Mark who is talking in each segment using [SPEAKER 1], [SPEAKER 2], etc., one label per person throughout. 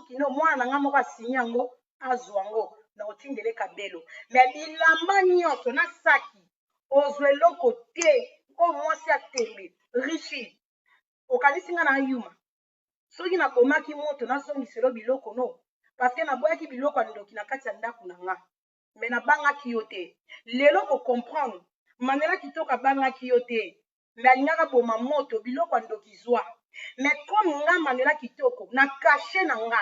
[SPEAKER 1] kino mwana nga moko asinyango azwango na otindele kabelo mais bilamba nyonso na saki ozwe loko te o mwasi atembe richi okanisi nga na yuma soki nabomaki moto nazongiselo biloko no parce que naboyaki biloko ya ndoki na kati ya ndako na nga mais nabangaki yo te lelo kocomprendre manela kitoko abangaki yo te mais alingaka boma moto biloko ya ndoki zwa mais comme nga manela kitoko na kashe na nga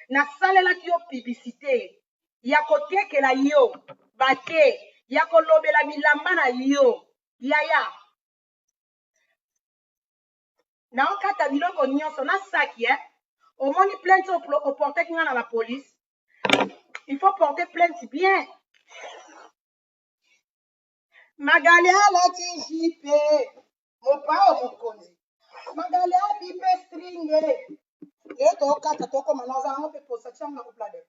[SPEAKER 1] nasalelaki yo publicité ya kotekela yo bate ya kolobela bilamba na yo yaya naokata biloko nyonso na saki omoni plainte oporteki nga na la police il faut porter plainte bien Magali alati jipe mopao mokonzi Magali abipe stringe yeto okata toko manaza nango pe posa tiango na koplade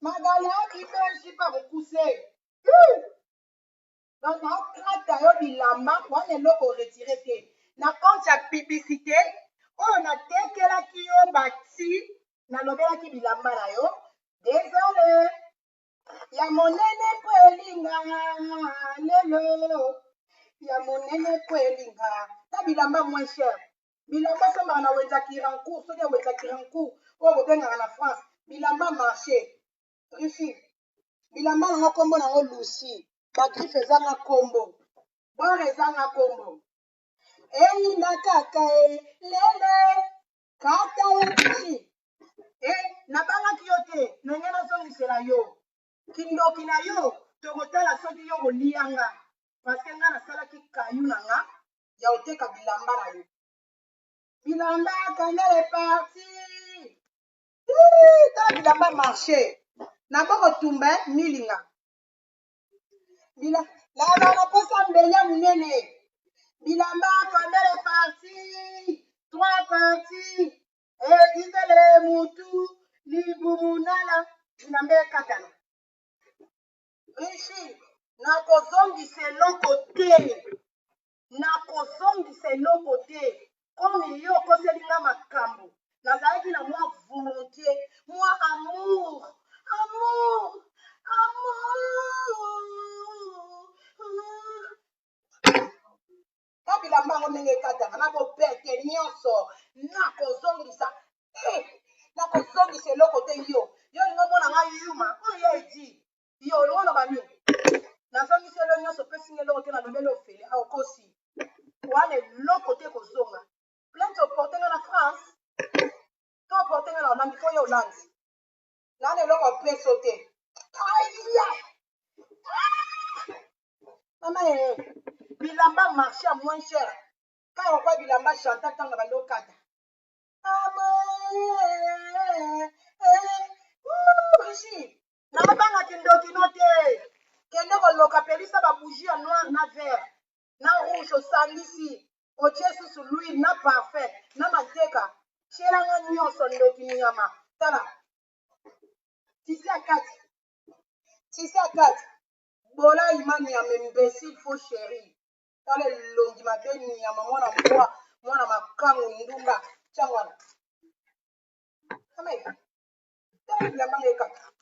[SPEAKER 1] Magali abipe jipa mokuse donc naokata yo bilamba wana eloko retire te na compte ya publicité oyo natekelaki yo bati nalobelaki bilamba na yo désolé ya monene kwelinga lelo ya monene kwelinga ta bilamba moins cher bilamba sombaka na wenza kirancourt soki awenza kirancourt oyo bobengaka na France bilamba marché rifi bilamba nango kombo nango lusi bagrife ezanga kombo bore ezanga kombo eyinda kaka lele kata rifi nabangaki yo te nenge nazongisela yo kindoki na yo tokotala soki yo kolianga parce que nga nasalaki kayu na nga ya oteka bilamba na yo bilamba kandele parti tala bilamba marché naboko tumba milinga laba naposa mbenya munene bilamba kandele parti 3 parti ezizele mutu libumunala bilamba ekatana richi nakozongisa eloko te komi yo okoselinga makambo nazalaki na mwa volonté mwa amour ta bilamba yango ndenge ekataka na bopete nyonso nakozongisa eloko te yo lingo mona nga yuma oyo edi yo olingo na bani nazongisi elo nyonso opesinga eloko te nalobeli ofele aokosi wana eloko te kozonga plainte oportenga na France to oportenga na Hollande fo yo Hollande nana eloko opeso te aya mama bilamba marché moins cher kaka kwa bilamba Chantal ntango bando okata richi naobangaki ndokino te kende koloka pelisa babougie ya noir na vert na rouge osangisi otie susu l'huile na parfum na mateka tielanga nyonso ndoki nyama tala tisi akati bola imani ya membesi fo chéri tala elongi mabe nyama mwana makango ndunga tiango wana tala bilamba ekaka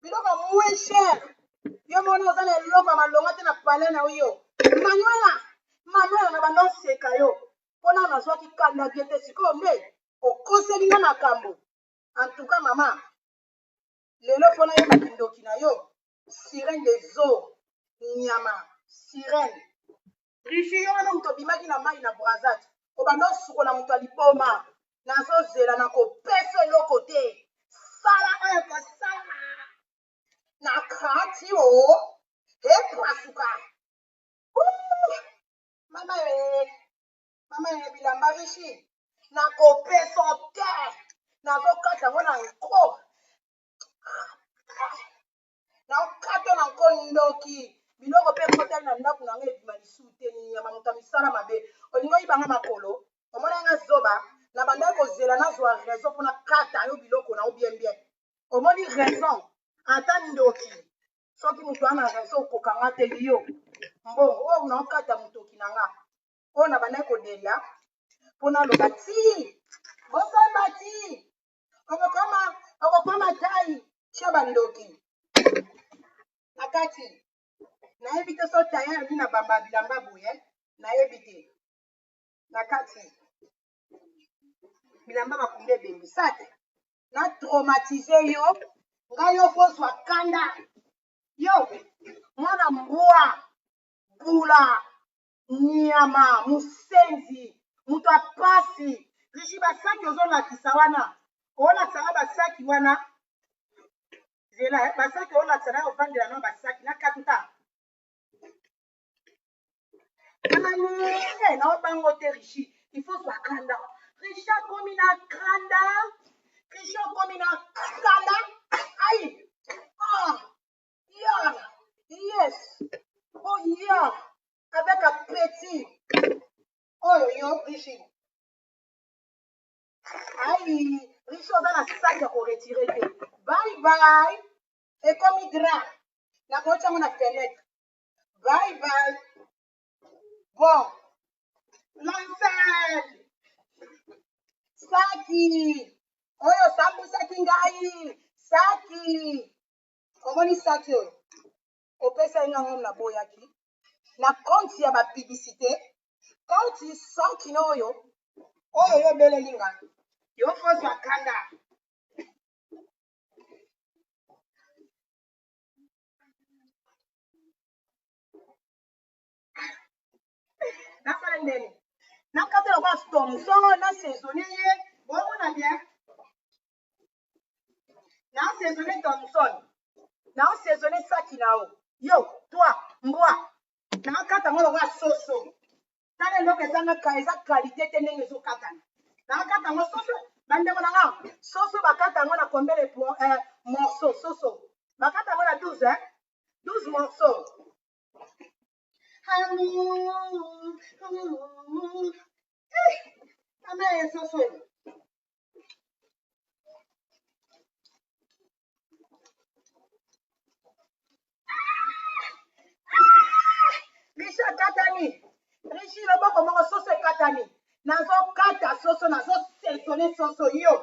[SPEAKER 1] biloko moins cher yo mona oza na eloko ya malonga te na pale na yo manuela na bando oseka yo mpona nazwaki kanda bie te sikoyo nde okoselinga makambo antuka mama lelo mpona yo bakindoki na yo sirene des eaux nyama sirene richi yo wana moto obimaki na mai na brazate obanda osukola moto ya liboma nazozela na kopesa eloko te sala oyo kosala na kati o epasuka mama bilamba richi nakopesa te nazokata yango na nko naokata na nko ndoki biloko mpe ekotali na ndako na ngo ebima lisusu te nyama moto ya misala mabe olingi oyibanga makolo omona nga zoba na bandaki kozela nazwa raison mpona kata yo biloko na yo bien omoni raison ata ndoki soki moto ana raison okokanga te yo mbongo oyo naokata motoki na nga oyo na bandaki kodelia mpona loba ti bosamba ti okokoma tia bandoki nakati nayebi te so tayari na bamba bilamba boye nayebi te nakati bilamba bakunde ebembisa te na traumatize yo ngai yo kozwa kanda yo mwana mbwa bula nyama musenzi moto apasi rishi basaki ozolakisa wana olakisanga basaki wana zela basaki olakisa na ovandela na basaki na katuta na obango te rishi il faut zwa kanda rishi akomi na kanda rishi akomi na kanda ai yeah yes oh yeah avec appétit oyo yo rishi ai rishi oza na saki ya koretire te bye bye ekomi dra nakotia yango na fenêtre bye bye bon lancel saki oyo sambusaki ngai saki omoni saki oyo opesai ngango na boyaki na konti ya bapiblisité konti saki na oyo yobeleli ngai yo fozwa kanda nasala ndeni nakatela kwa Thomson na saisonné ye bomona bien na saisonné Thomson na saisonné saki nao yo toi mbwa nakata ngo lokwa soso tala eloko eza qualité te ndenge ezokatana nakata ngo soso bandeko na nga soso bakata ngo na combien de morceaux soso bakata ngo na 12 12 morceaux ama soso rishi akatani rishi loboko moko soso ekatani nazokata soso nazosaisonne soso yo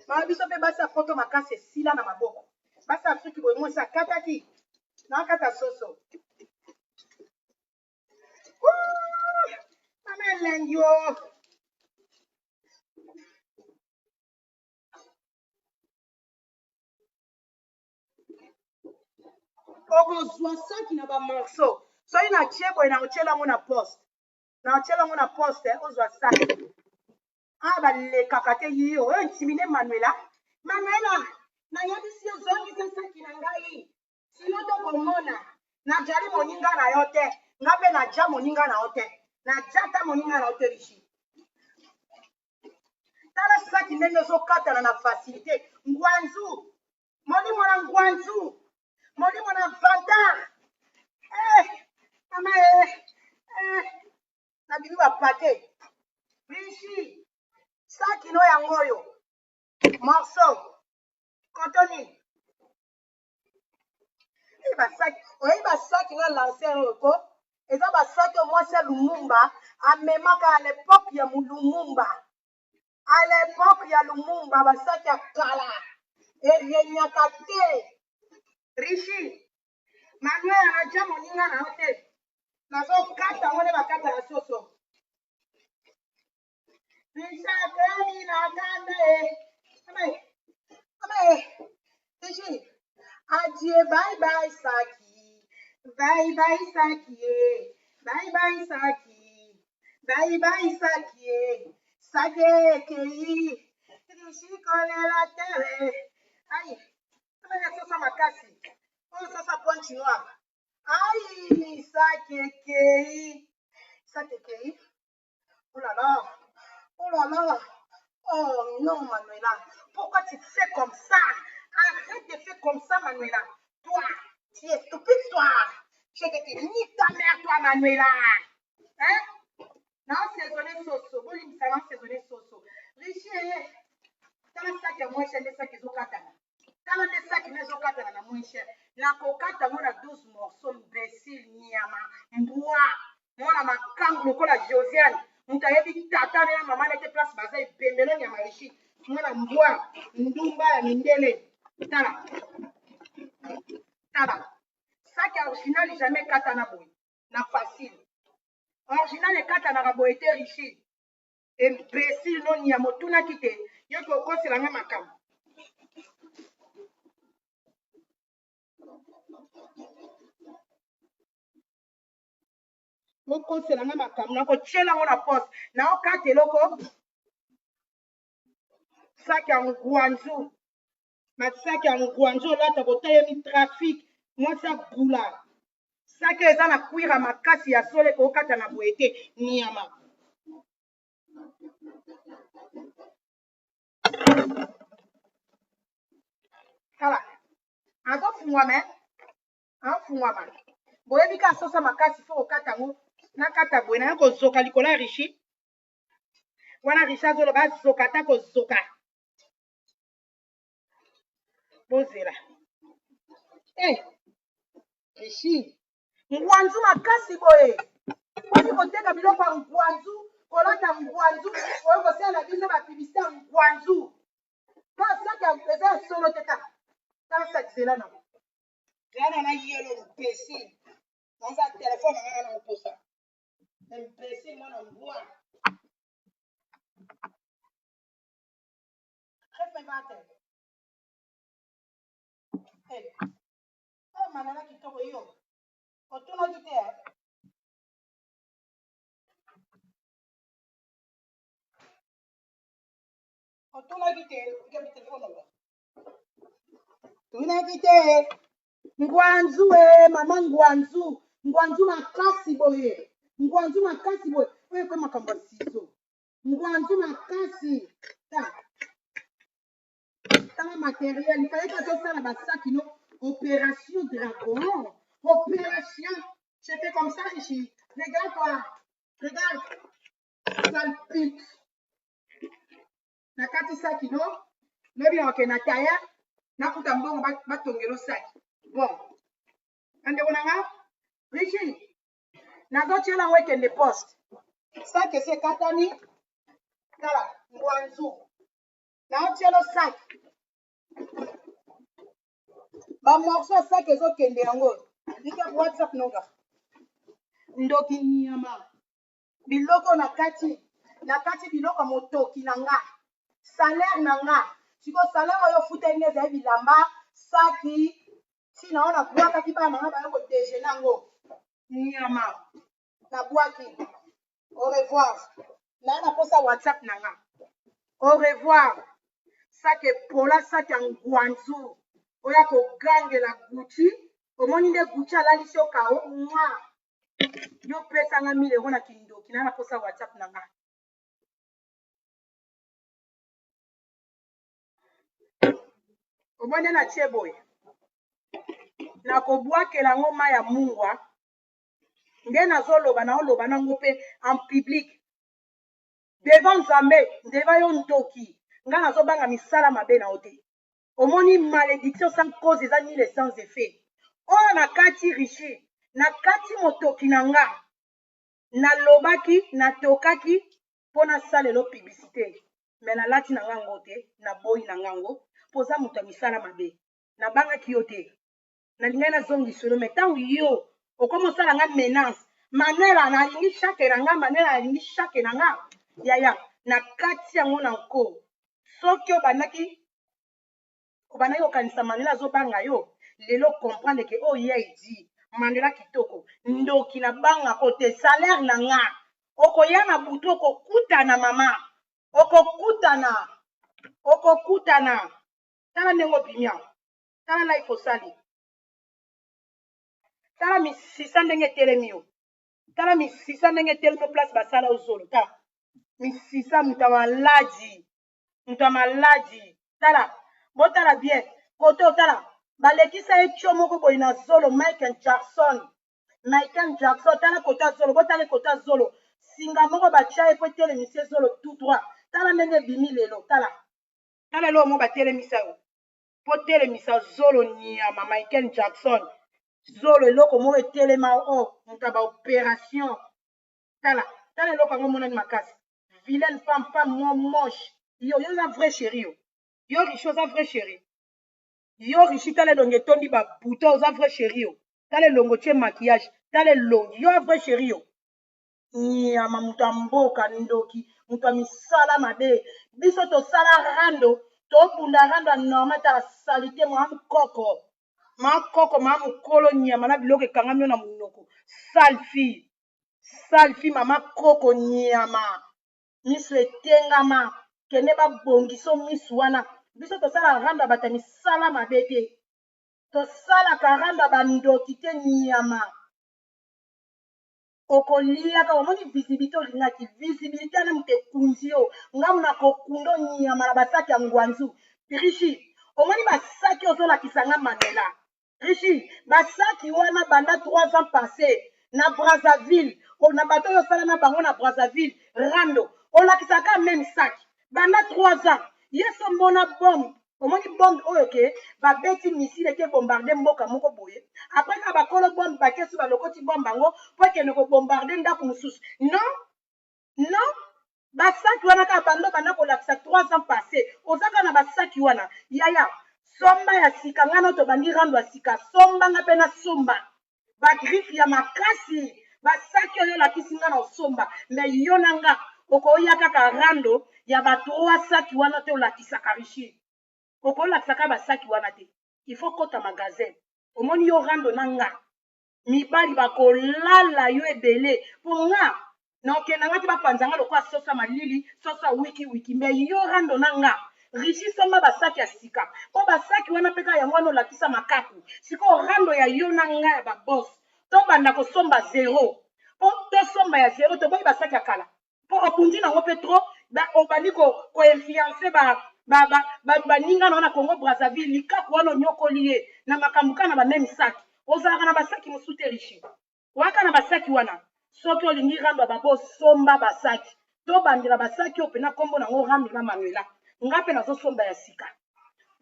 [SPEAKER 1] mama biso mpe basi apoto makasi esila na maboko basi afriki boye mwasi akataki nakata soso mama elengi o okozwa saki na bamorceau soki natie boye nakotiela yango na poste ozwa saki balekaka te yo oyo intimide manuela nayebisi ozongisa saki na ngai sino tokomona najali moninga na yo te nga mpe naja moninga na yo te naja ta moninga na yo te rishi tala saki ndenge ezokatana na facilité ngwanzu molimo na ngwanzu molimo na vantar mama nabimi bapake rishi saki no yango oyo morceau kotoni oyebi basaki na lancer oyo ko eza basaki oyo mwasi ya lumumba amemaka à l'époque ya lumumba basaki ya kala erenyaka te rishi manuel anaja moninga na yo te nazokata yango nde bakata na soso risakemi na kanda rishi adie bye bye saki bye bye saki bye bye saki bye bye saki saki ekei rishi kolela tere ai sosa makasi oyo sosa point chinois ai saki ekei oh là là oh non Manuela pourquoi tu fais comme ça arrête de faire comme ça Manuela toi tu es stupide toi je vais te nique ta mère toi Manuela hein non saisonné soso bolimbisa non saisonné soso richi tala saki ya moins cher nde saki ezokatana tala nde saki nde ezokatana na moins cher nakokata yango na 12 morceaux imbécile nyama mbwa mwana makangu lokola Josiane moto ayebi tata na mama nete place baza ebembelo nyama richi mwana mbwa ndumba ya mindele tala tala sac original jamais kata na boye na facile original ekata na boye te riche imbécile noni ya motunaki te yoki okoselanga makambo okoselanga makambo nakotiela ngo na poste naokata eloko saki ya ngwanzu masaki ya ngwanzu olata kotayemi trafic mwasi abula saki eza na kwira makasi ya sole kookata na boye te niama tala azofungwama afungwama boyebi ka asosa makasi fo kokata yango nakata boye naye kozoka likolo ya rishi wana rishi azoloba azoka ata kozoka bozela rishi ngwanzu makasi boye oyi koteka biloko ya ngwanzu kolata ngwanzu oyo kosala biso bapibisite ya ngwanzu pasaka eza ya solo te ta tasakisela nango yana na yelo mpesi naza telefone nanga na koposa mpesi mwana mbwa refemate manana kitoko yo otunaki te otunaki te ikebi telefone oba tunaki te ngwanzu mama ngwanzu ngwanzu makasi boye ngwanzu makasi boye oyo kwe makambo ya siso ngwanzu makasi tala matériel ifallait que tosala basaki no opération dragon opération je fais comme ça ici regarde toi regarde sale pute nakati saki no lobi naoke na taya nakuta mbongo batongelo saki bon andeko nanga richi nazotiela yango ekende poste saki esi ekatani tala ngwanzu naotielo saki bamorso ya saki ezokende yango ika whatsapp noga ndoki nyama biloko nakati biloko motoki na nga salaire na nga siko salaire oyo futeli ezali bilamba saki ntina oyo nabwakaki bana nanga bayo kodejeuner yango nyama nabwaki au revoir naye naposa whatsapp na nga au revoir saki epola saki ya ngwanzu oya kogangela gucci omoni nde gucci alalisi yo kao mwa yo pesanga 1000 euro na kindoki naye naposa whatsapp na nga omoni na tie boye nakobwakela yango mai ya mungwa nde nazoloba naoloba nango mpe en public devant nzambe ndeva yo ndoki nga nazobanga misala mabe na yo te omoni malédiction sans cause eza nile sans effet oyo nakati riche nakati motoki na nga nalobaki natokaki mpo nasalelo publicité me nalati na ngango te naboyi na ngango mpo oza moto ya misala mabe nabangaki yo te nalingai nazongiselo me ntango yo okoma osala nga menace manela nalingi shake na nga manela nalingi shake na nga yaya nakati yango na nko soki obandaki kokanisa mandela azobanga yo lelo comprendre ke oyo ye edi mandela kitoko ndoki na banga kote salaire na nga okoya na butu okokutana mama okokutana tala ndenge obimia tala life osali tala misisa ndenge etelemi yo tala misisa ndenge etelemi place basala ozolo tala misisa moto ya maladi tala botala bien kote otala balekisa ye tio moko boye na zolo Michael Jackson tala kote azolo botala kote azolo singa moko batia ye po etelemisa ezolo tout droit tala ndenge ebimi lelo tala lelo mo batelemisa yo po telemisa zolo nyama Michael Jackson zolo eloko moko etelema moto ya baopération tala eloko yango monani makasi vilaine femme moche Yo oza vrai chéri yo. Yo riche oza vrai chéri. Yo riche tala longe tondi ba buto oza vrai chéri yo. Tala longo tie maquillage, tala longe yo vrai chéri yo. Nyama mutu amboka ndoki, mutu amisala mabe. Biso tosala rando, tobunda rando normal ta salite mwa mukoko. Makoko ma mukolo nyama na biloko ekangami na munoko. Salfi mama koko nyama. Miso etengama kende babongiso miso wana. Biso tosala rando bata misala mabe te. Tosalaka rando bandoki te nyama. Okolia ka omoni visibilité olingaki visibilité na mute kunzi yo ngamu na kokundo nyama na basaki ya ngwanzu rishi omoni basaki ozolakisa nga manela rishi basaki wana banda 3 ans passé na Brazzaville na bato oyo osala na bango na Brazzaville rando olakisaka même saki banda 3 ans yeso mona bombe omoni bombe oyo ke babeti misile ke bombarde mboka moko boye après ka bakolo bombe bakesu balokoti bombe bango po kende ko bombarde ndako mosusu non basaki wana ka bando banda kolakisa 3 ans passé ozaka na basaki wana yaya somba ya sika ngana to bandi rando ya sika somba nga pe na somba bagrife ya makasi basaki oyo lakisi nga na osomba me yo na nga okoya kaka rando ya ba 3 saki wana te olakisaka richi okolakisaka basaki wana te il faut kota magasin omoni yo rando na nga mibali bakolala yo ebele mpo nga na okenda nga te bapanzanga lokola sosa malili sosa wiki me yo rando na nga richi somba basaki ya sika mpo basaki wana mpe kaka yango wana olakisa makaku sikoyo rando ya yo na nga ya babos tobanda kosomba zero mpo tosomba ya zero toboyi basaki ya kala mpo obundi nango mpe tro obandi koinfluence baninga na wana Congo Brazzaville likaku wana onyokoli ye na makambo kaka na bameme saki ozalaka na basaki mosusu te richi waka na basaki wana soki olingi rando ya babosomba basaki tobandela basaki oyo mpena nkombo nango rando na manuela nga mpe nazosomba ya sika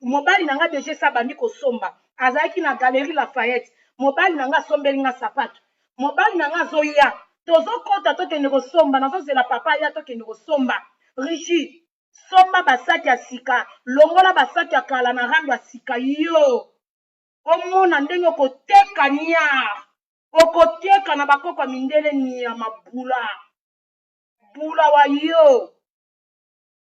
[SPEAKER 1] mobali na nga deja esa bandi kosomba azalaki na Galerie Lafayette mobali na nga asombeli nga sapato mobali na nga azoya tozokota tokende kosomba nazozela papa ya tokende kosomba richi somba basaki ya sika longola basaki ya kala na rando ya sika yo omona ndenge okoteka niar okoteka na bakoko ya mindele nyama bula wa yo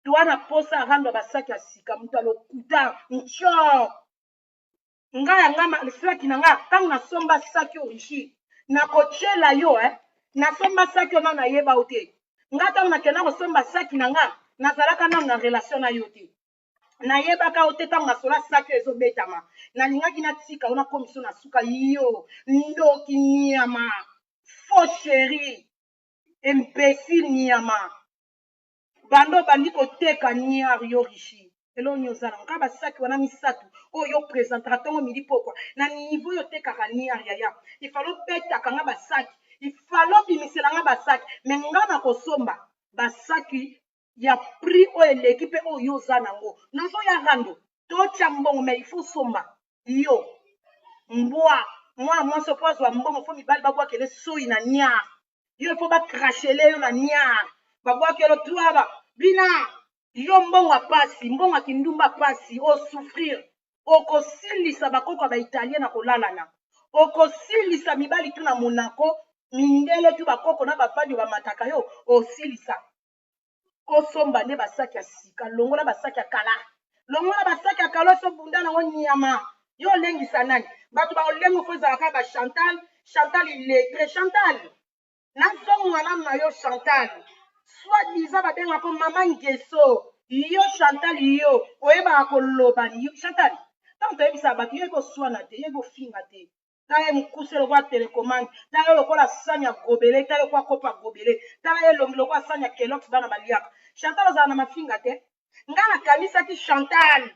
[SPEAKER 1] twana posa rando ya basaki ya sika mutu alokuta ncho nga yanga saki na nga ntango nasomba saki orichi nakotyela yo nasomba saki ona nayeba yo te nga ntango nakenda kosomba saki na nga nazalaka nano na relation na yo te nayebaka yo te ntango nasola saki oyo ezobetama nalingaki natika yo nakomiso na suka yo ndoki nyama faux chéri imbécile nyama bando bandi koteka niar yo richi elo nyozala nka basaki wana misato oyo présentera ntongo midi pokwa na niveau yo tekaka niar yaya ifalo betaka nga basaki ifalo bimisela nga basaki me nga na kosomba basaki ya prix oyo eleki mpe oyo oza nango nazoya rando totya mbongo me ifo somba yo mbwa mwana mwasi opo azwa mbongo fo mibali babwakele soi na niar yo ifo bakrashele yo na niar babwakelo twaba bina yo mbongo apasi mbongo akindumba pasi osouffrir okosilisa bakoko ya baitalien na kolalana okosilisa mibali tu na Monaco mindele tu bakoko na bavandi bamataka yo osilisa osomba nde basaki ya sika longola basaki ya kala longola basaki ya kala osobunda nango nyama yo olengisa nani bato baolenga fo ezalaka Chantal illettré Chantal nazonga nanu na yo Chantal soit biza babengaka mama ngeso yo Chantal yo oyebaka koloba Chantal ntango toyebisaka bato yo ekoswana te yo ekofinga te tala ye mokuse lokola telecommande tala ye lokola sani ya gobele tala lokola kopo ya gobele tala ye elongi lokola sani ya kelox bana baliaka Chantal ozala na mafinga te nga nakanisaki Chantal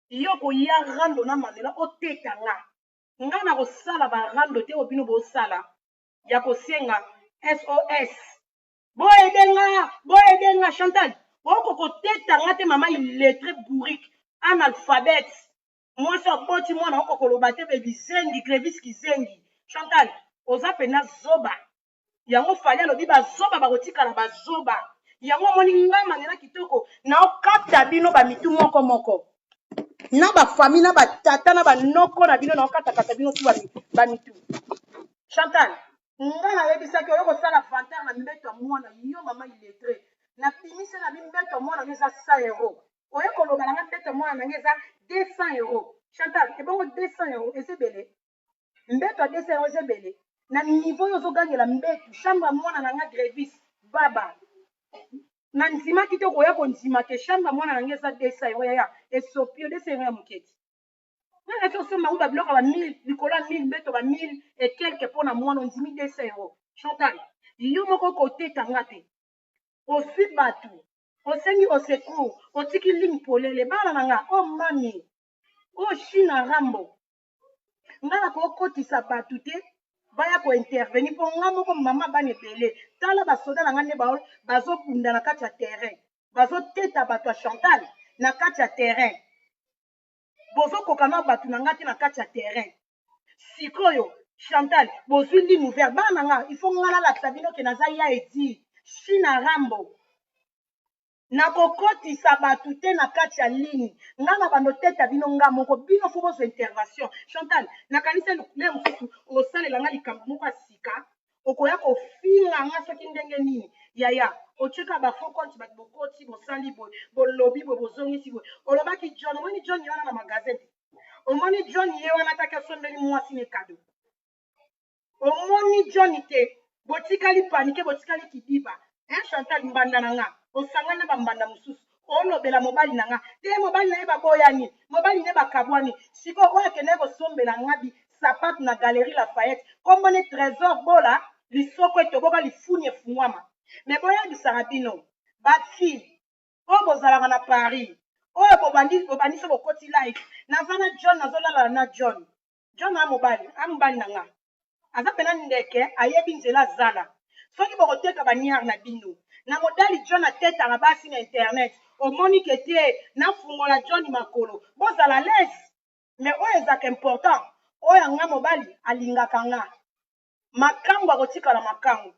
[SPEAKER 1] yo koya rando na manela oteka nga na kosala barando te oyo bino bosala ya kosenga SOS boyedenga Chantal okokoteta nga te mama illettré bourrique analphabète mwasi aboti mwana okokoloba te bebizengi kreviski zengi Chantal oza pena zoba yango fali alobi bazoba bakotikala bazoba yango omoni nga manela kitoko kota bino ba mitu moko moko. Na ba famille na ba tata na ba noko na bino na kata bino tu ba mitu. Chantal, nga na yebisa ke oyoko sala vantaire na mbeto mwana yo mama illettré. Na pimise na mbeto mwana ngeza 100 euros. Oyoko loba na mbeto mwana ngeza 200 euros. Chantal, e bongo 200 euros ezebele. Mbeto 200 euros ezebele. Na niveau yo zogangela mbeto chambre mwana na nga grévis baba. Na nzima kito koya ko nzima ke chambre mwana na ngeza 200 euros ya esopio 200 euros ya muketi. Na tu so ma ba bloc ba 1000 likolo 1000 mbeto ba 1000 et quelque pour na mwana nzimi 200 euros. Chantal, yo moko côté tangate. O suit batu. O sengi au secours, o tiki ligne polele bana nanga o mami. O china rambo. Ngala ko kotisa batu te baya ko intervenir pour nga moko mama bane pelé. Tala ba soda na ngane ba bazo bunda na kati ya terrain. Bazo teta batu a Chantal na kati ya terrain. Bozo kokana batu na ngati na kati ya terrain. Sikoyo Chantal, bozwi ligne ouvert bana nga, il faut ngala la sabino ke naza ya edi. China rambo. Na kokotisa batu te na kati ya ligne. Nga na bando teta bino nga moko bino fo bozo intervention. Chantal, na kanisa le mususu o sale la nga likambo moko asika. Okoya ko finga nga soki ndenge nini. Yaya, o cheka ba fo konti ba bokoti bo sali bo lobby bo bozongisi bo. Olobaki John, moni John yona na magasin. Omoni John ye wana taka sombeli mwasi ne cadeau. Omoni John te botikali panike botikali kidiba. Chantal mbanda nanga osangana ba mbanda mususu olobela mobali nanga te mobali na eba boyani mobali ne bakabwani siko oya kene ko sombela ngabi sapat na galerie Lafayette comme ne trésor bola lisoko etoboka lifuni efungwama me boya bisara bino bafi o bozalaka na Paris oyo bobandi so bokoti live nazana John nazolala na John na mobali nanga aza pena ndeke ayebi nzela zala soki bokoteka baniar na bino na modali John ateta na basi na internet omoni kete na fungola John makolo bozala l'aise mais oyo ezaka important oyo nga mobali alingaka nga makango akotikala makango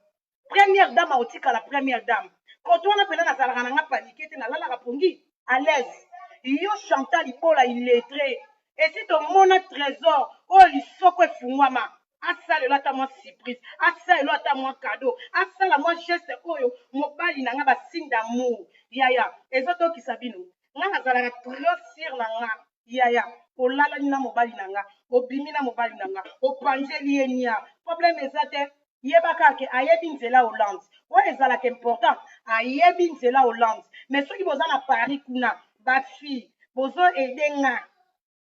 [SPEAKER 1] première dame akotikala première dame koto wana pena nazalaka na nga panike te nalalaka pongi à l'aise yo Chantal ibola illettré esi tomona trésor oyo lisoko efungwama asala elo ata mwa surprise asala elo ata mwa cadeau asala mwa geste oyo mobali na nga basigne d'amour yaya ezotokisa bino nga nazalaka trop sur na nga yaya olalani na mobali na nga obimi na mobali na nga opanzeli ye nia problème eza te yebaka ke ayebi nzela Hollande oyo ezalaka important ayebi nzela Hollande mais soki boza na Paris kuna bafille bozo ede nga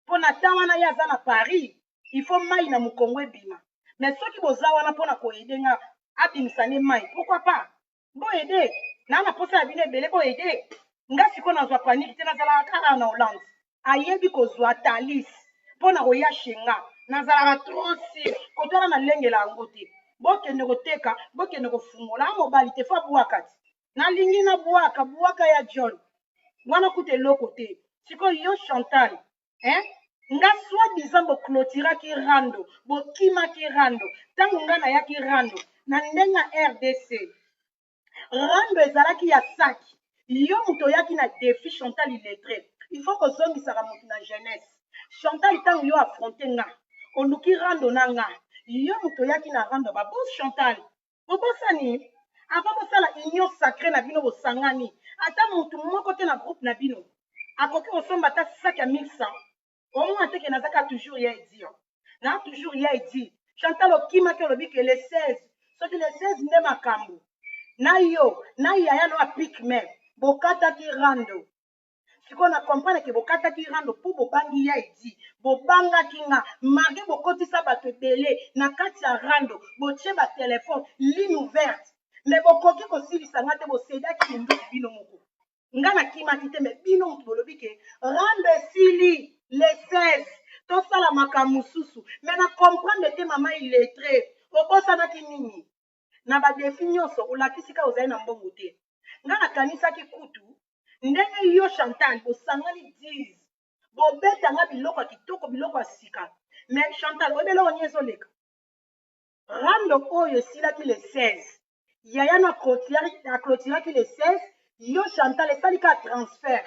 [SPEAKER 1] mpo na ta wana ye aza na Paris il faut mai na mokongo ebima mais soki boza wana mpona koede nga abimisa ne mai pourquoi pas boede na posa ya bino ebele boede nga sikoyo nazwa paniki te nazalaka kaka na Hollande ayebi kozwa talis mpona koyashe nga nazalaka trop sir kotala na lengela yango te bokende koteka bokende kofungola mobali te fa bwaka ti nalingi na bwaka ya John wana kuta eloko te sikoyo yo Chantal nga soi-disant boclotiraki rando bokimaki rando ntango nga nayaki rando na ndenge ya RDC rando ezalaki ya saki yo moto oyaki na défi Chantal illettré il faut kozongisaka moto na jeunesse Chantal ntango yo affronte nga oluki rando na nga yo moto oyaki na rando babos Chantal bobosani avant bosala union sacré na bino bosangani ata motu moko te na groupe na bino akoki kosomba ata saki ya 1100 omona teke nazaka toujours ya edi na toujours ya edi Chantal okimaki olobi ke le 16 soki le 16 nde makambo na yo na yaya no apik me bokataki rando sikoyo na comprendre ke bokataki rando mpo bobangi ya edi bobangaki nga marge bokotisa bato ebele na kati ya rando botie batelefone ligne ouverte me bokoki kosilisa nga te bosedaki munduki bino moko nga nakimaki te me bino motu bolobi ke rando esili le 16 tosala makambo mosusu me na comprendre te mama illettré obosanaki nini na badefi nyonso olakisi ka ozali na mbongo te nga nakanisaki kutu ndenge yo Chantal bosangani 10 bobetanga biloko ya kitoko biloko ya sika me Chantal oyebele onye ezoleka rando oyo esilaki le 16 yaya na clôturaki le 16 yo Chantal esali ka transfert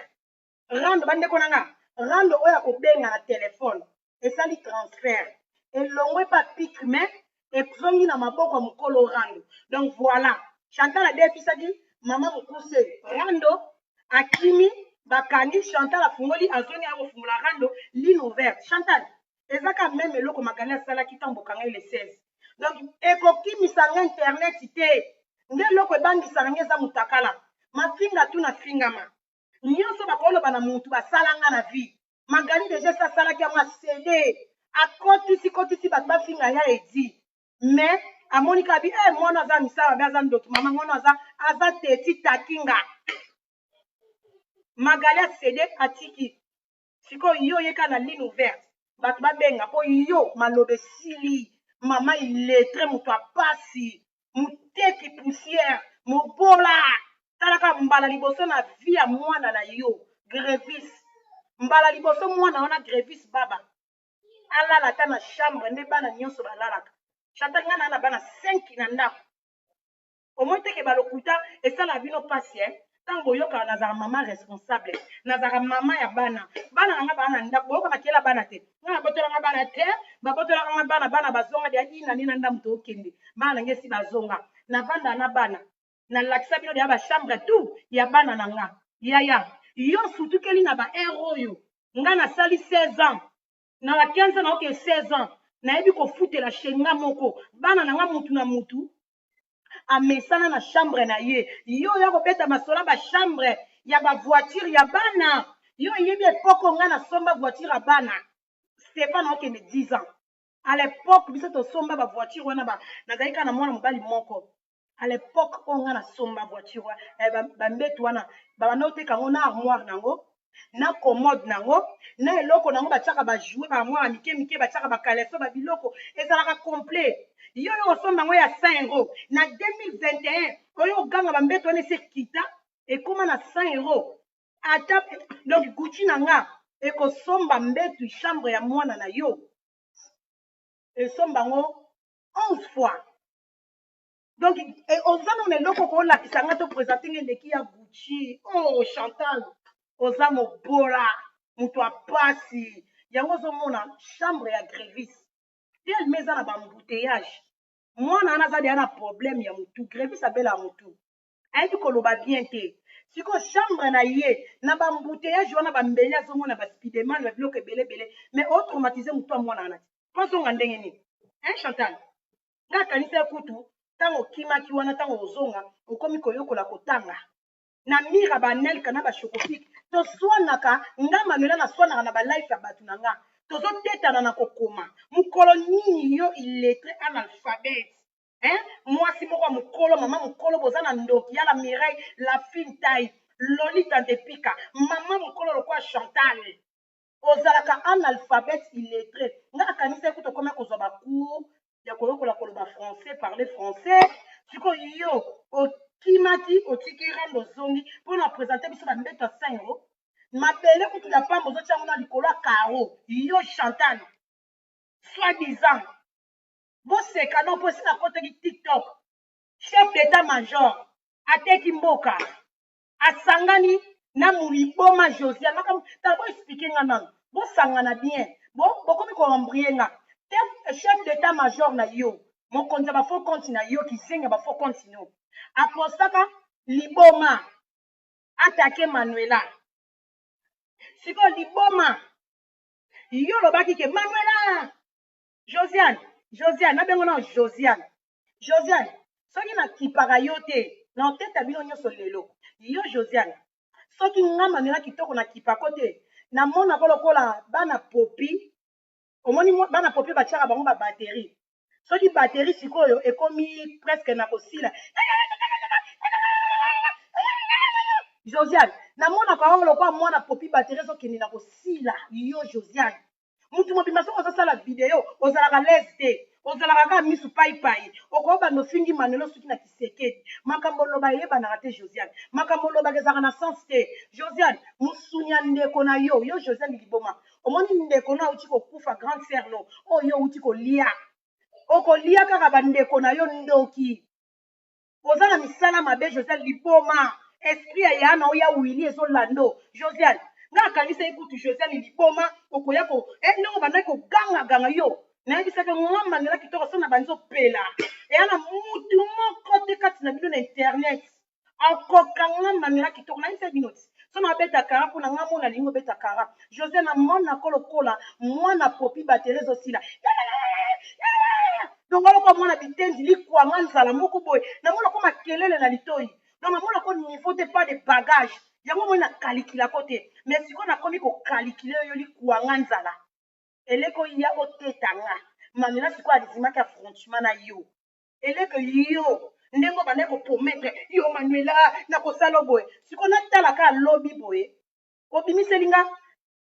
[SPEAKER 1] rando bandeko nanga rando oyo akobenga na telefone esali transfert elongwe pa pic mais ezongi na maboko ya mokolo rando. Donc voilà, Chantal adefisaki mama mokuse rando akimi bakandi Chantal afungoli azongi akofungula rando ligne ouverte. Chantal ezaka même eloko Magali asalaki ntango bokanga le 16. Donc ekokimisanga internet te nde eloko ebangisaka nge eza mutakala mafinga tu na fingama nyonso bakoloba na mutu basalanga na vie. Magali deja asalaki yango acd akotisi bato bafinga ya edi mais amoni kabi mwana aza misala be aza ndoki mama mwana aza teti takinga. Magali acd atiki sikoyo yo yeka na ligne ouverte bato babenga po yo malobe sili mama iletre moto apasi muteki poussière mobola talaka mbala liboso na vie ya mwana na yo grevis mbala liboso mwana wana grevis baba alala ta na chambre nde bana nyonso balalaka. Chantal nga na bana 5 na ndako omoi teke balokuta esala bino pasi ntango boyokaka nazala mama responsable nazala mama ya bana nanga bana ndako boyoka bakela bana te nga nabotolanga bana te babotolaka nga bana bazonga deya ina nina ndamu tookende bana nange esi bazonga navanda na bana nalakisa bino deya bachambre tu ya bana na nga yaya yo sutukeli na baere oyo nga nasali 16 ans na ba 15 ans naoke 16 ans nayebi kofutela shenga moko bana na nga mutu na mutu amesana na chambre na ye yo ya kobeta masola ba chambre ya ba voiture ya bana yo yebi epoko nga na somba voiture ya bana Stéphane okende 10 ans à l'époque biso to somba ba voiture wana ba nazali kana mwana mobali moko à l'époque o nga na somba voiture ba mbetu wana ba bana oteka ngo na armoire nango na commode nango na eloko nango batiaka ba jouer ba armoire mike batiaka ba caleçon ba biloko ezalaka complet. Yo osomba ngo ya 100 € na 2021 oyo oganga bambeto wana ese kita ekoma na 100 € ata donc Gucci na nga ekosomba mbetu chambre ya mwana na yo esomba ngo 11 fois. Donc oza na eloko kolakisa nga to présenter ngendeki ya Gucci. Oh Chantal oza mobola moto apasi yango ozomona chambre ya Grévis telme eza na bambouteillage mwana wana aza deya na problème ya motu Grévis abela motu ayebi koloba bien te sikoyo chambre na ye na bambouteillage wana bambeli azomona baspideman babiloko ebelebele mais otraumatize motu ya mwana wana te mpo azonga ndenge nini Chantal nga kanisa kutu ntango okimaki wana ntango ozonga okomi koyokola kotanga na mira banelka na bashokofike toswanaka nga manuela naswanaka na balife ya bato na nga tozotetana na kokoma mokolo nini yo illettré analphabète mwasi moko ya mokolo mama mokolo boza na ndoki ya la mireille la fine taille lolita ndepika mama mokolo lokwa Chantal ozalaka analphabète illettré nga akanisa ekuti okoma kozwa bacours ya koyokola koloba français parler français sikoyo yo okimaki otiki rando ozongi mpona présente biso bambeto ya 5 € mabele kutu ya pamba ozotiango na likolo ya caro yo Chantal soi-disant boseka no mpo esi nakotaki TikTok chef d'état major ateki mboka asangani na moliboma Josiane makambo tala boexplike nga nano bosangana bien bokomi koambrie nga te chef d'état major na yo mokonzi ya bafaux compte na yo kizenga bafaux compte no apostaka liboma atake Manuela sikoyo liboma yo lobaki ke Manuela Josiane nabengo na Josiane soki nakipaka yo te na oteta bino nyonso lelo yo Josiane soki nga Manuela kitoko nakipako te namonako lokola bana popi omoni bana popi batiaka bango babateri soki bateri sikoyo ekomi presque na kosila Josiane namonaka wango lokola mwana popi bateri ezokende na kosila yo Josiane mutu mobimba soki ozosala video ozalaka lese te ozalaka kaka misu paipai okobanda ofingi Manuela soki na Kisekedi makambo loba eyebanaka te Josiane makambo olobaka ezalaka na sens te Josiane mosuni ya ndeko na yo Josiane liboma omoni ndeko no auti kokufa grande sœur no oyo outi kolia okolia kaka bandeko na yo ndoki oza na misala mabe Josiane liboma esprit ya yana oya wili ezolando Josiane nga kanisa ekutu Josiane liboma okoya ko ndongo banda ko ganga yo na bisa ke ngoma nela kitoko sona banzo pela na mutu moko te kati na bino na internet akokanga manela kitoko na bisa binoti sona beta kara pona nga mona lingo beta kara Josiane na mona kolokola mwana popi batele zosila donc aloko mwana bitendi likwanga nzala moko boye na mona ko makelele na litoi donc na mona ko niveau te pas de bagage yango moi na kalikila kote mais siko na komi ko kalikile yo likwanga nzala eleko ya otetanga manela siko alizimaki affrontement na yo eleko yo ndengo bande ko promettre yo Manuela na kosala boye siko natala ka lobi boye obimiselinga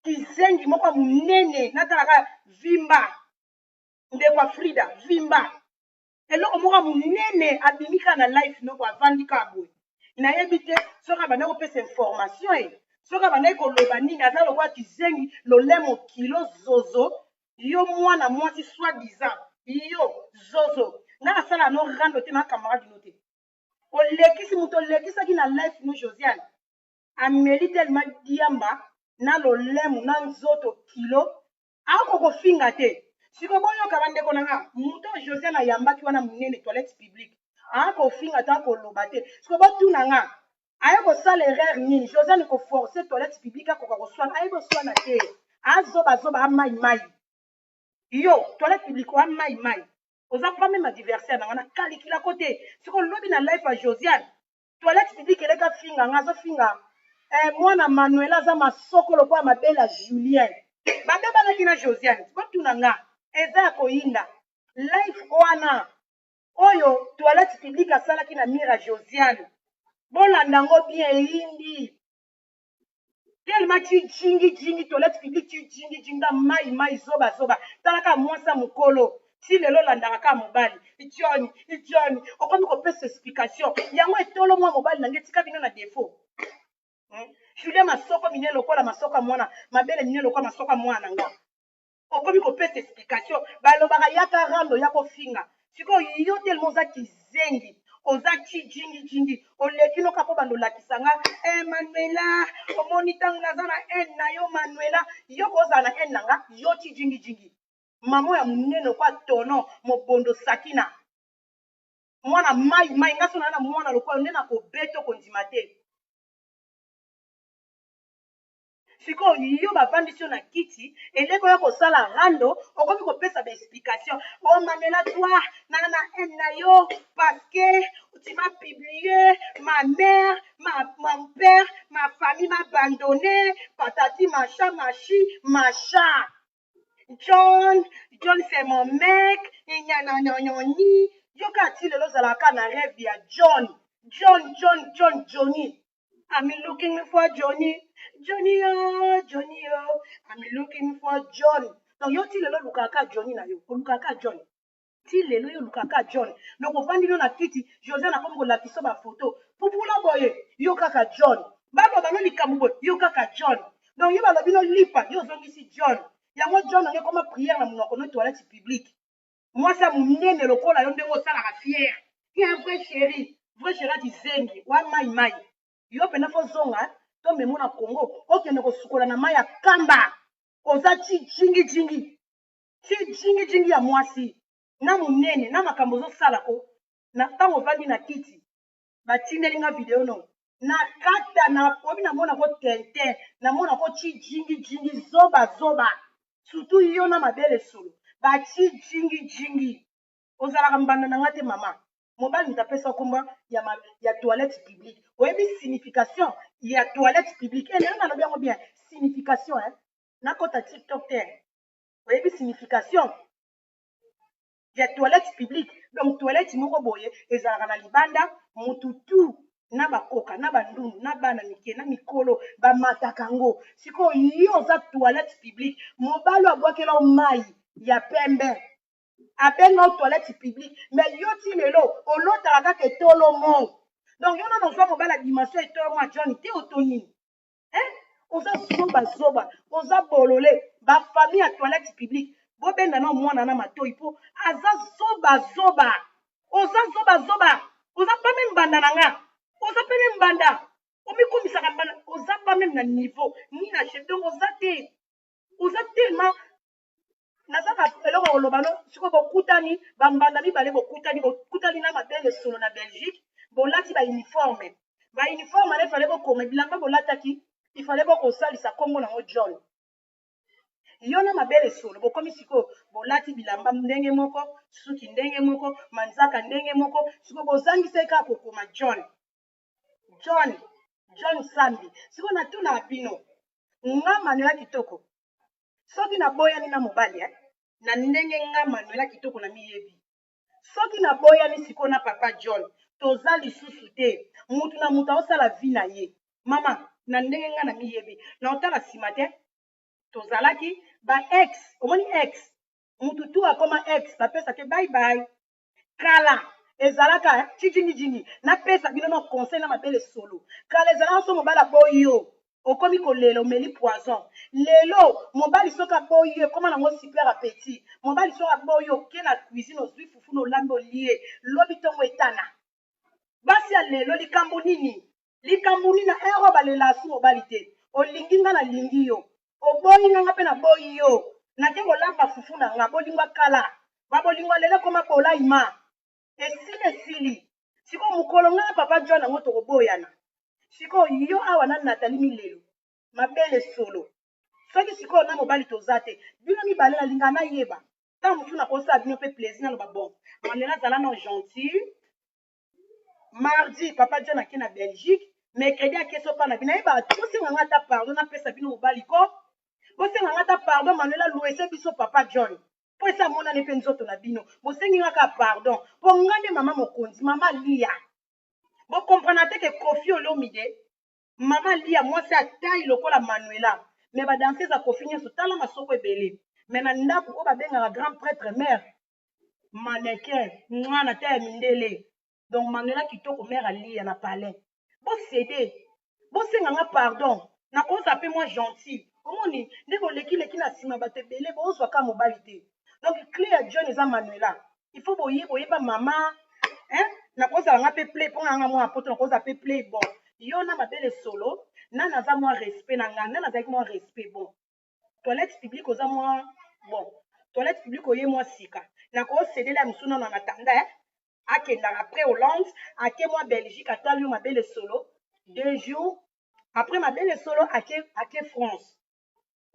[SPEAKER 1] kizengi moko munene natala ka vimba ndekwa Frida vimba eloko moko munene abimika na life noko avandika boye nayebi te soki banda kopesa information soki banda koloba nini aza lokwa kizengi lolemo kilo zozo yo mwana mwasi soi-disant yo zozo nga asala no rando te na camarade no te olekisi moto olekisaki na life no Josiane ameli tellement diamba na lolemo na nzoto kilo akokofinga te siko boyoka bandeko na nga moto Josiane ayambaki wana munene toilette publique akofinga ta koloba te siko botuna nga aye kosala erreur nini Josiane ko forcer toilette publique akoka koswana aye koswana te azoba amai yo toilette publique wa mai oza pas même adversaire na ngana kalikila kote siko lobi na life a Josiane toilette publique eleka finga nga azofinga mwana Manuela aza masoko lokwa mabela Julien babebanaki na Josiane botuna nga eza ya koyinda life wana oyo toilette publique asalaki na mira Josiane bolanda ngo bien eyindi tellement jingi toilette publique jingi da mai zoba talaka mwasa mukolo ti lelo landaka ka mobali John okomi kopesa explication yango etolo mwa mobali nange tika bino na défaut Julien masoko mine lokola masoko mwana mabele mine lokola masoko mwana nga okomi kopesa explication balobaka yaka rando ya kofinga siko yo tellement za kizengi oza jingi oleki noka po bandolakisa nga Manuela omoni ntango naza na haine na yo Manuela yo kozala na haine na nga yo ti jingi mamo ya munene kwa tono mobondo Sakina mwana mai nga so na mwana lokola nde na kobeto kondima te siko yo bavandisi yo na kiti eleko ya kosala rando okomi kopesa baexplication Manuela toi na haine na yo parce que tu m'as publié ma mère mon père ma famille m'a abandonné patati machin John c'est mon mec ni yo kati lelo zalaka na rêve ya Johnny I'm looking for Johnny I'm looking for John donc yo ti lelo lukaka Johnny na yo lukaka John ti lelo yo lukaka John donc ovandi yo na kiti Josiane akomi kolakisa bafoto pupula boye yo kaka John baba bano likambo boye yo kaka John donc yo balobi no lipa yo ozongisi John yango John onge koma prière na monoko no toilette publique mwasi ya munene lokola yo ndenge osalaka fière ye un vrai chéri atizengi wa mai yo pena fo zonga to memo na Congo okende kosukola na mai ya kamba oza ti jingi ya mwasi na munene na makambo ozosala ko na ntango ovandi na kiti batindelinga video no na kata na obi namona ko tente namona ko ti jingi zoba surtout yo na mabele solo bati jingi ozalaka mbanda na nga te mama mobali nitapesa komba ya toilette publique oyebi signification ya toilette publique lelo nalobi yango bien signification nakota TikTok te oyebi signification ya toilette publique donc toilette moko boye ezalaka na libanda mututu na bakoka na bandundu na bana mike na mikolo bamataka ngo sikoyo yo oza toilette publique mobali abwakela mai ya pembe abenga toilette publique mais yo ti lelo olotaka kaka etolo mo donc yo nano ozwa mobali ya dimension etolo mo John te otonini oza zoba oza bolole bafamille ya toilette publique bobenda na mwana na matoi mpo aza zoba oza zoba oza pa meme mbanda na nga oza pe meme mbanda omikomisaka mbanda oza pa meme na niveau ni
[SPEAKER 2] na chef donc oza tellement nazaka eloko kolobano siko bokutani bambanda mibale bokutani na mabele solo na Belgique bolati bauniforme ane fale bokoma bilamba bolataki ifale bokosalisa kombo nango John yo na mabele solo bokomi siko bolati bilamba ndenge moko suki ndenge moko manzaka ndenge moko siko bozangisa kaka kokoma John Sambi siko natuna bino nga Manuela kitoko soki naboyani na mobali na ndenge nga Manuela kitoko na miyebi soki naboyani siko na papa John toza lisusu te mutu na mutu aosala vi na ye mama na ndenge nga na miyebi na otala nsima te tozalaki ba ex omoni ex mutu tu akoma ex bapesake bye bye kala ezalaka tijinijini napesa bino na conseil na mabele solo kala ezalaka so mobali aboyi yo okomi kolela omeli poison lelo mobali soki aboyi yo ekoma nango super appétit mobali soki aboyi yo oke na cuisine ozwi fufu na olambi olie lobi ntongo etana basi ya lelo likambo nini ero balela asu mobali te olingi nga nalingi yo oboyi nga mpe naboyi yo nake kolamba fufu na nga bolingwa kala babolingwa lelo koma bolaima esili siko mokolo nga na papa John yango tokoboyana siko yo awa na Nathalie Milelo mabele solo soki siko na mobali toza te bino mibale nalinga nayeba ntango mosusu nakosala bino mpe plaisir naloba bon Manuela azala na gentil mardi papa John ake na Belgique mercredi akeso mpa na bino nayeba bosenga nga ata pardon napesa bino mobali ko bosenga nga ata pardon Manuela luese biso papa John po esa monane mpe nzoto na bino bosengi nga ka pardon po nga nde mama mokonzi mama Lia bokomprana te ke Kofi Olomide mama Lia mwasi atai lokola Manuela me badanseuse ya Kofi nyonso tala masoko ebele me na ndako oyo babengaka grand prêtre mare mannequin mwana te ya mindele donc Manuela kitoko mare Lia na palais bosede bosenga nga pardon nakoza mpe mwa gentil omoni nde boleki na nsima bato ebele bozwa ka mobali te donc clé ya John eza Manuela il faut boyeba mama nakozala nga mpe play mpo nga mwa apoto nakoza mpe play bon yo na mabele solo na naza mwa respect na nga na nazalaki mwa respect bon toilette publique oza mwa bon toilette publique oye mwa sika nakosedela ya mosu nano na tanda akendaka après Hollande ake mwa Belgique atali yo mabele solo 2 jours après mabele solo ake France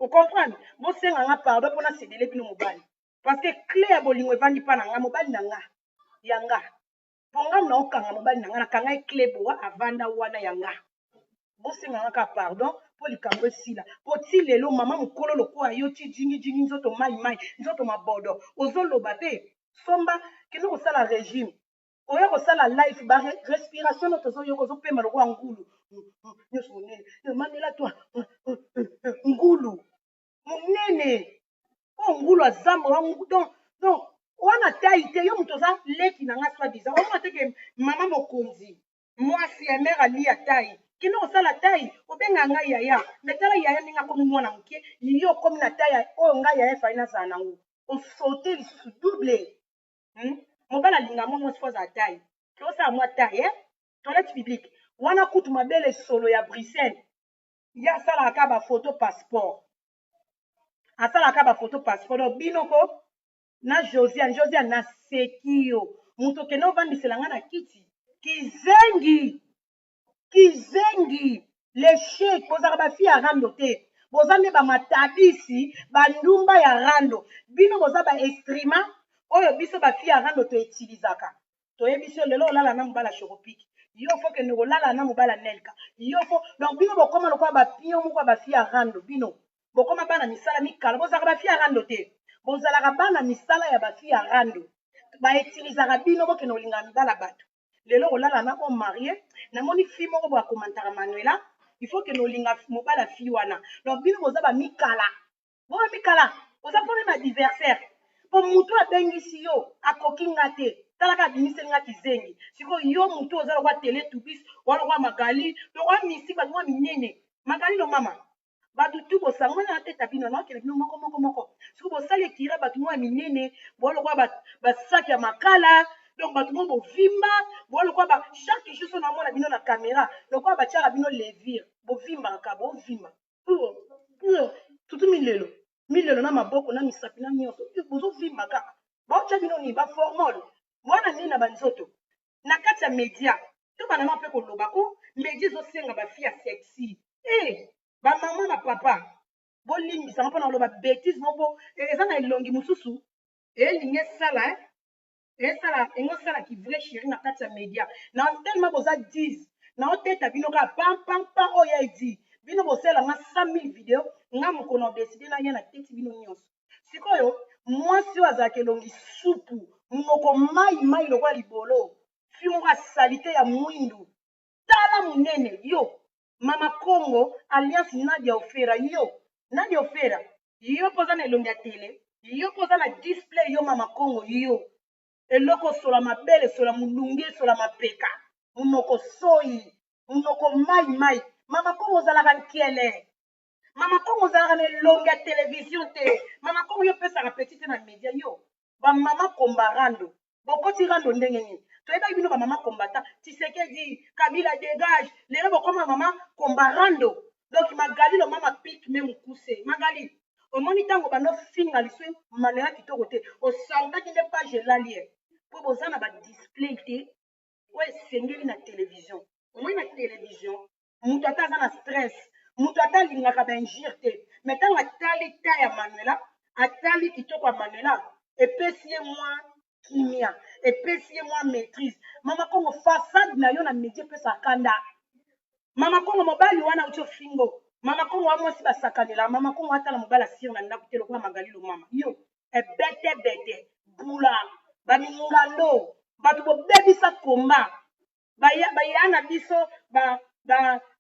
[SPEAKER 2] ocomprendre bosenga nga pardon mpona sedele bino mobali parce que clé ya bolingo evandi mpa na nga mobali na nga yanga mpo nga na okanga mobali na nga nakanga ye clé boa avanda wana yanga bosenga nga ka pardon mpo likambo esila po ti lelo mama mokolo lokola yo ti jingi nzoto mai nzoto mabodo ozoloba te somba kende kosala régime oya kosala life ba respiration noto ozoyoka ozopema lokola ngulu nyonso monene Manuela to ngulu monene o ngulu azamba donc wana tai te yo moto oza leki na nga soi-disant omona te ke mama mokonzi mwasi ya mare Lia tai kende kosala tai obenga ngai yaya me tala yaya ndenge akomi mwana moke yo okomi na tai oyo ngai yaya efali nazala nango osote lisusu double mobali alinga mwa mwasi fo azala tai ke osala mwa tai toilette publique wana kutu mabele solo ya Bruxelles ye asalaka ka bafoto passeport donc bino ko na Josiane naseki yo moto okende ovandisela nga na kiti kizengi leshek bozalaka bafi ya rando te boza nde bamatabisi bandumba ya rando bino boza baestrima oyo biso bafi ya rando toetilizaka toyebi so lelo olala na mobala shokopiki yo fo kende kolala na mobala nelka yo fo donc bino bokoma lokola bapio moko ya bafi ya rando bino bokoma bana misala mikala bozalaka bafi ya rando te bozalaka bana misala ya bafi ya rando baetilizaka bino bokende kolingaka mibala bato lelo kolala na o marie namoni fi moko boakomantaka Manuela il faut kende olinga mobala fi wana donc bino boza bamikala oza mpone na diversaire po mutu abengisi yo akoki nga te talaka abimiseli nga kizengi sikoyo yo mutu oza lokwa tele tubis wana lokwa magali lokwa misi bato mwa minene magali lo mama bato tu bosangwana na teta bino naokende bino moko sikoyo bosali ekira bato mwa minene boa lokwa basaki ya makala donc bato mwa bovimba boa lokwa chaque jour so namona bino na caméra lokwa batiaka bino levire bovimbaka bovimba surtout milelo na maboko na misapi na nyonso bozovimba kaka baotya bino nini baformole wana nini na banzoto na kati ya media to banana mpe koloba ko media ezosenga bafi ya sexy bamama bapapa bolimbisanga mpona koloba bétise moko eza na elongi mosusu elingi esala engosala kivrai chéri na kati ya media na telema boza 10 na oteta bino kaka pampampa oyo edi bino bosalanga 100 000 video nga mokono odeside na ye na teti bino nyonso sikoyo mwasi oyo azalaka elongi supu monoko mai lokola libolo fi moko asalite ya mwindu tala monene yo mama Congo alliance Nadia Ofera yo poza na elongi ya tele yo poza na display yo mama Congo yo eloko sola mabele sola mulungi sola mapeka monoko soyi monoko mai mama Congo ozalaka nkiele mama Congo ozalaka na elongi ya television te mama Congo yo pesaka petite na media yo bamama komba rando bokoti rando ndenge nini toyebaki bino bamama kombata Tshisekedi Kabila dégage lelo bokoma mama komba rando donc magali lo mama pik me mokuse magali omoni ntango banofinga liso manela kitoko te osangaki nde page elali mpo boza na badisplay te oyo esengeli na télévision omoni na télévision moto ata aza na stress moto ata alingaka bainjure te me ntango atali ta ya manuela atali kitoko ya manuela epesi ye mwa kimia epesi ye mwa maîtrise mama Congo façade na yo na métier epesa kanda mama Congo mobali wana uti ofingo mama Congo wa mwasi basakanela mama Congo atala mobali asire na ndako te lokola magali lo mama yo ebete bula bamingando bato bobebisa komba baya na biso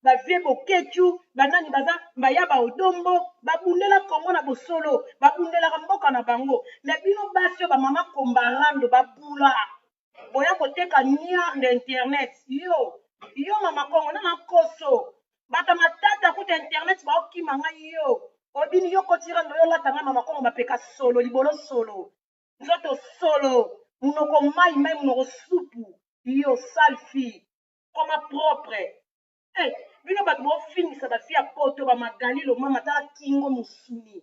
[SPEAKER 2] bavie boketu banani baza baya baodombo babundela kongo na bosolo babundelaka mboka na bango me bino basi oyo bamama kombarando babula boya koteka niar na internet yo mama Congo na makoso bato matata kuta internet baokima ngai yo obini yo kotirando yo latanga mama Congo bapeka solo libolo solo nzoto solo munoko mai munoko supu yo sale fille koma propre bino bato bofingisa bafi ya poto bamagali lo mama tala kingo musuni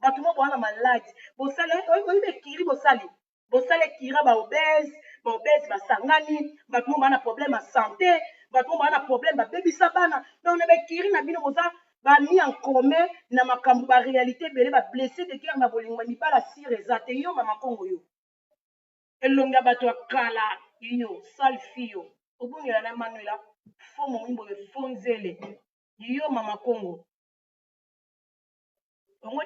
[SPEAKER 2] bato mo boana maladi bosale oyibe ekiri bosale ekira baobese basangani bato mo bana problème ya santé bato mo bana problème babebisa bana donc na bekiri na bino boza bami en commun na makambo baréalité ebele bablessé de guerre na bolingo mibala sire eza te yo mama Congo yo elongi ya bato ya kala yo sale fille yo obongela na manuela fo momimbo efonzele yo mama Congo ongo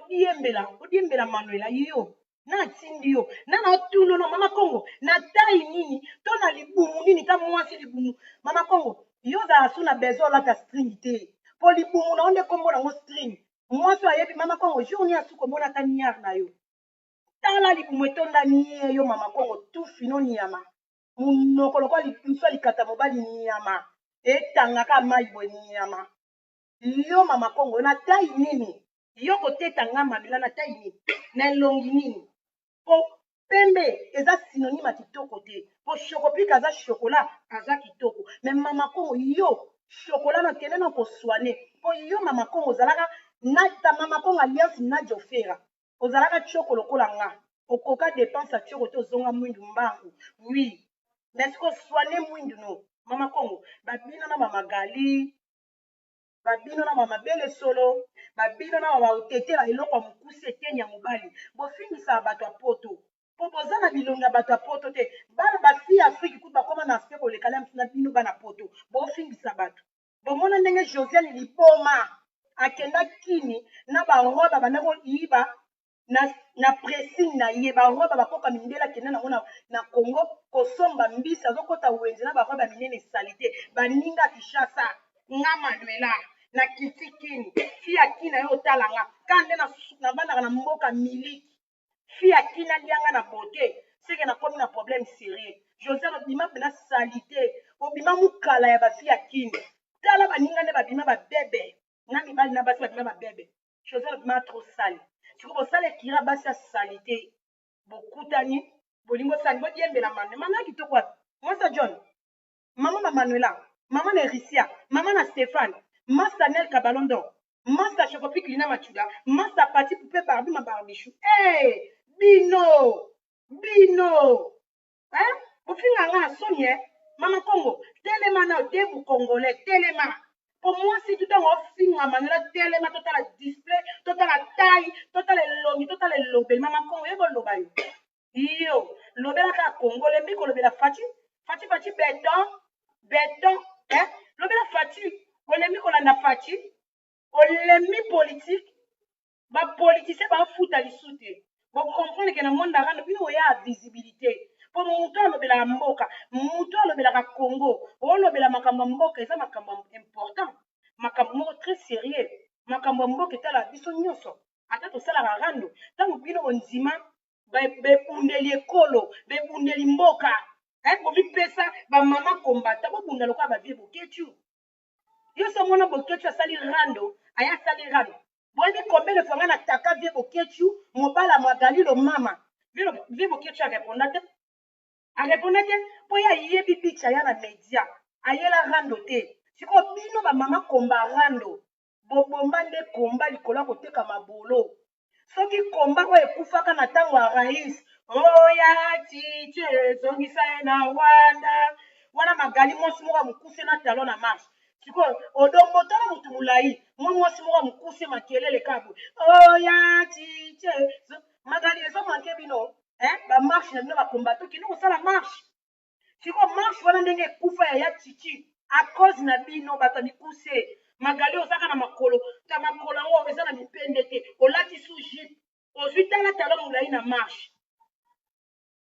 [SPEAKER 2] odiembela manuela yo na atindi yo nana otuno no mama Congo na tai nini to na libumu nini ta mwasi libumu mama Congo yo ozala su na besoin olata string te po libumu na onde kombo nango string mwasi ayebi mama Congo jour ni asu komona ta niar na yo tala libumu etonda nie yo mama Congo tufi no niama munoko lokola lipuso likata mobali niama etangaka mai boye niama yo mama Congo na tai nini yo koteta nga mamela na tai nini na elongi nini po pembe eza synonyme kitoko te po chocopika aza chokola aza kitoko me mama Congo yo chokola na kende na koswane po yo mama Congo ozalaka nata mama Congo alliance Nadia Ofera ozalaka choko lokola nga okoka dépense choko te ozonga mwindu mbangu oui mais siko swane mwindu no mama Congo babino na mamagali babino na mamabele solo babino na baotetela eloko ya mokuse eteni ya mobali bofingisa bato ya poto po boza na bilongi ya bato ya poto te bana bafi ya afrike kutu bakoma na aspect kolekala na bino bana poto bofingisa bato bomona ndenge Josiane liboma akenda kini na baroba banda koyiba na pressing na ye baroba bakoka mindele akenda nango na Congo kosomba mbisi azokota wenze na baroba minene salite baninga Kishasa nga manuela na kitikini fi akina yo talanga kande na bandaka na mboka miliki fi akina lianga na bote seke na komi na problème sérieux Josiane obima pena salite obima mukala ya bafi akini tala baninga nde babima babebe na mibali na basi babima babebe Josiane obima trop sale siko bosala ekira basi ya salite bokutani bolingo sali bodiembela mane mana kitoko wapi mwasa John mama Manuela mama na Erisia mama na Stéphane Masanel Kabalondo Master Chocopic Lina Machuda, Master Parti Poupée Barbie ma barbichou. Hey, Bino, hein? Au final, Sonia, Maman Congo, téléma debu congolais, téléma. Pour moi, si tout en film, manuela téléma, total display, total taille, total longi, total lobel, Maman Congo, et bon lobayo. Yo, lobela ka Congo, les micro lobela fati béton, hein? Lobela fati, on les micro la fati. Olemi politique ba politicien ba futa lisute bo comprendre que na monde rando bino ya visibilité pour mutu alobela mboka mutu alobela ka Congo olobela makambo mboka eza makambo important makambo très sérieux makambo mboka etala biso nyonso ata tosala rando tango bino ondima bebundeli ekolo bebundeli mboka bovipesa bamama kombata bobunda lokola bavie boketu yo so mona boketu asali rando aya sali rando boyebi combien de fois nga nataka vie boketu mobala Magali lo mama vie boketu areponda te mpo ye ayebi bicha ya na media ayela rando te sikoyo bino bamama komba rando bobomba nde komba likolo ya koteka mabolo soki komba oyo ekufaka na ntango ya rais oya titi ezongisa ye na Rwanda wana Magali mwasi moko amokuse na talo na marche sikoyo odombo tala motu molai mwasi moko amokuse makelele kabwe oya titi Magali ezomanke bino bamarshe na bino bakombato kino kosala marshe sikoyo marshe wana ndenge ekufa ya titi a cause na bino bato mikuse Magali ozaka na makolo ta makolo yango eza na mipende te olati su jipe ozwi tala talo molai na marshe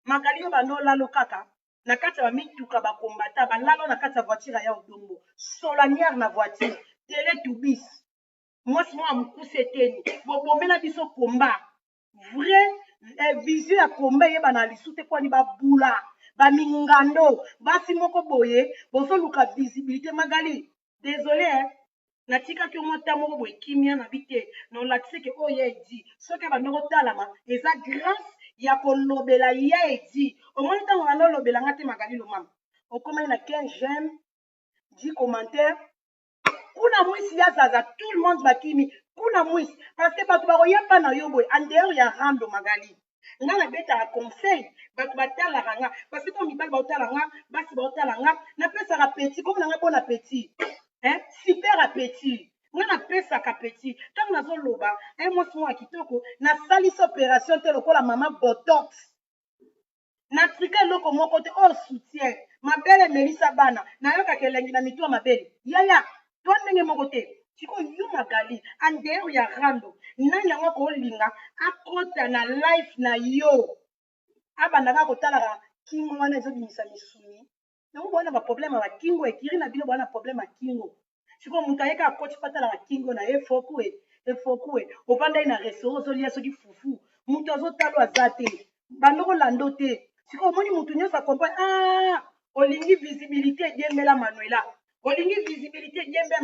[SPEAKER 2] Magali yo bando olalo kaka na kati ya bamituka bakombata balalo na kati ya voiture ya odombo solanière na voiture tele tubis mwasi moko amokuse eteni bobomela biso komba vrai vision ya komba eyeba na lisu te kwani babula bamingando basi moko boye bozoluka visibilité Magali désolé natikaki omota moko boye kimia na bite na olakiseke oyo edi soki bandoko talama eza grâce ya kolobela ye edi omoni ntango banda olobelanga te Magali lo mama okomai na 15 j'aime 10 commentaires kuna mwisi ya zaza tout le monde bakimi kuna mwisi parce que bato bakoya mpa na yo boye en dehors ya rando Magali nga nabetaka conseil bato batalaka nga parce que to mibali baotala nga basi baotala nga napesaka petit komi na nga bona petit super appétit nga napesaka petit ntango nazoloba mwasi moko ya kitoko nasalisi opération te lokola mama botox natrika eloko moko te oyo soutien mabele melisa bana nayokaka elengi na mitu ya mabele yaya to ndenge moko te sikoyo yo Magali en dehors ya rando nani yango akolinga akota na life na yo abandaka kotalaka kingo wana ezobimisa misuni yango bona baproblème ya bakingo ekiri na bino bona problème ya kingo sikoyo moto ayeka akoti mpo atalaka kingo na ye efokue ovanda ye na restaurant ozolia soki fufu moto azotalo aza te bandoko lando te sikoyo omoni moto nyonso akompagne olingi visibilité ediembela Manuela olingi visibilité ediembela